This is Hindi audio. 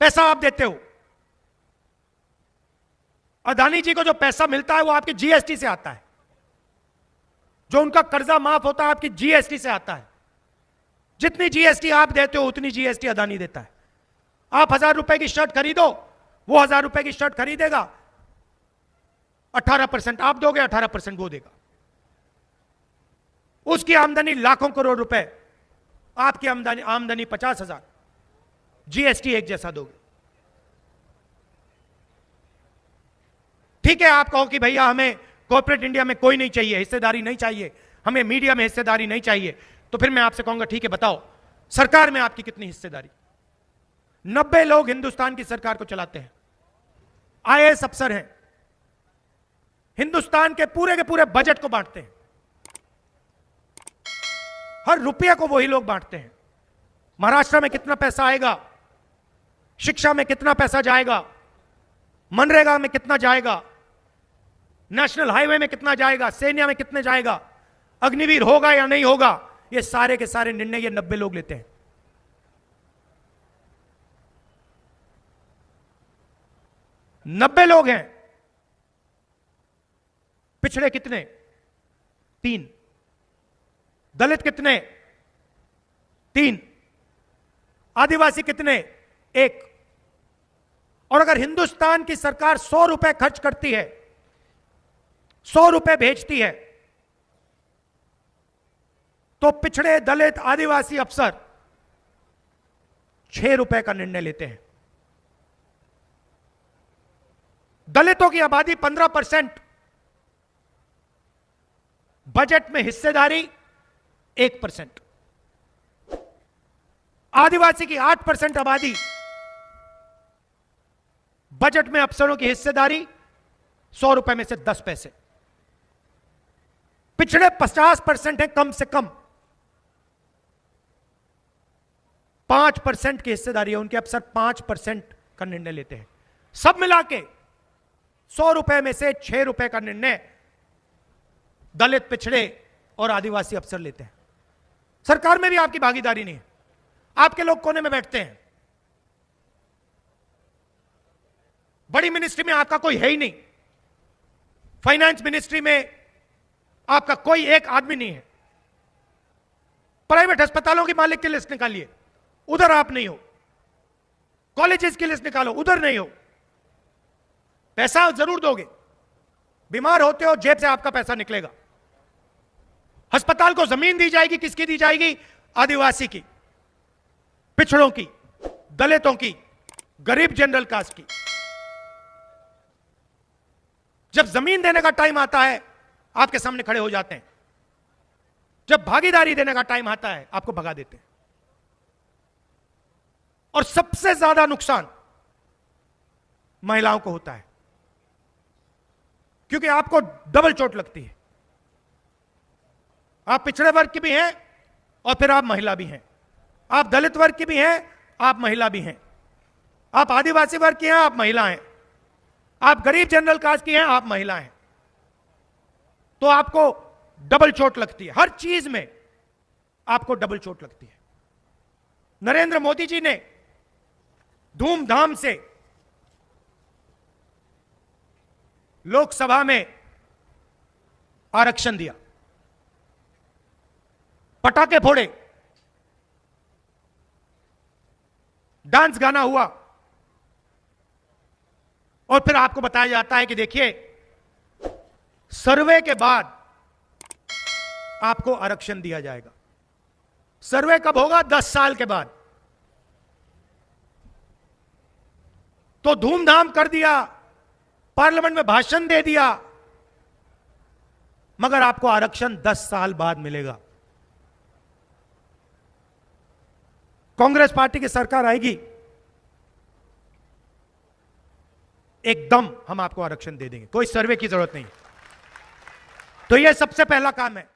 पैसा आप देते हो। अदानी जी को जो पैसा मिलता है वो आपकी जीएसटी से आता है। जो उनका कर्जा माफ होता है आपकी जीएसटी से आता है। जितनी जीएसटी आप देते हो उतनी जीएसटी अदानी देता है। आप 1000 रुपए की शर्ट खरीदो, वो 1000 रुपए की शर्ट खरीदेगा, 18% आप दोगे, 18% वो देगा। उसकी आमदनी लाखों करोड़ रुपए, आपकी आमदनी 50,000, जीएसटी एक जैसा दोगे। ठीक है, आप कहो कि भैया हमें कॉर्पोरेट इंडिया में कोई नहीं चाहिए, हिस्सेदारी नहीं चाहिए, हमें मीडिया में हिस्सेदारी नहीं चाहिए, तो फिर मैं आपसे कहूंगा ठीक है, बताओ सरकार में आपकी कितनी हिस्सेदारी। 90 लोग हिंदुस्तान की सरकार को चलाते हैं, आईएएस अफसर हैं, हिंदुस्तान के पूरे बजट को बांटते हैं, हर रुपये को वही लोग बांटते हैं। महाराष्ट्र में कितना पैसा आएगा, शिक्षा में कितना पैसा जाएगा, मनरेगा में कितना जाएगा, नेशनल हाईवे में कितना जाएगा, सेना में कितने जाएगा, अग्निवीर होगा या नहीं होगा, ये सारे के सारे निर्णय ये 90 लोग लेते हैं। नब्बे लोग हैं। पिछड़े कितने? 3। दलित कितने? 3। आदिवासी कितने? 1। और अगर हिंदुस्तान की सरकार 100 रुपए खर्च करती है, 100 रुपए भेजती है, तो पिछड़े, दलित, आदिवासी अफसर 6 रुपए का निर्णय लेते हैं। दलितों की आबादी 15%, बजट में हिस्सेदारी 1%। आदिवासी की 8% आबादी, बजट में अफसरों की हिस्सेदारी 100 रुपए में से 10 पैसे। पिछड़े 50% है कम से कम, 5% की हिस्सेदारी है, उनके अफसर 5% का निर्णय लेते हैं। सब मिला के 100 रुपए में से 6 रुपए का निर्णय दलित, पिछड़े और आदिवासी अफसर लेते हैं। सरकार में भी आपकी भागीदारी नहीं है, आपके लोग कोने में बैठते हैं। बड़ी मिनिस्ट्री में आपका कोई है ही नहीं, फाइनेंस मिनिस्ट्री में आपका कोई एक आदमी नहीं है। प्राइवेट अस्पतालों की मालिक की लिस्ट निकालिए, उधर आप नहीं हो। कॉलेजेस की लिस्ट निकालो, उधर नहीं हो। पैसा जरूर दोगे, बीमार होते हो जेब से आपका पैसा निकलेगा। अस्पताल को जमीन दी जाएगी, किसकी दी जाएगी? आदिवासी की, पिछड़ों की, दलितों की, गरीब जनरल कास्ट की। जब जमीन देने का टाइम आता है आपके सामने खड़े हो जाते हैं, जब भागीदारी देने का टाइम आता है आपको भगा देते हैं। और सबसे ज्यादा नुकसान महिलाओं को होता है, क्योंकि आपको डबल चोट लगती है। आप पिछड़े वर्ग की भी हैं और फिर आप महिला भी हैं, आप दलित वर्ग की भी हैं, आप महिला भी हैं, आप आदिवासी वर्ग की हैं, आप महिला हैं, आप गरीब जनरल कास्ट की हैं, आप महिला हैं। तो आपको डबल चोट लगती है, हर चीज में आपको डबल चोट लगती है। नरेंद्र मोदी जी ने धूमधाम से लोकसभा में आरक्षण दिया, पटाखे फोड़े, डांस गाना हुआ, और फिर आपको बताया जाता है कि देखिए सर्वे के बाद आपको आरक्षण दिया जाएगा। सर्वे कब होगा? 10 साल के बाद। तो धूमधाम कर दिया, पार्लियामेंट में भाषण दे दिया, मगर आपको आरक्षण 10 साल बाद मिलेगा। कांग्रेस पार्टी की सरकार आएगी, एकदम हम आपको आरक्षण दे देंगे, कोई सर्वे की जरूरत नहीं। तो यह सबसे पहला काम है।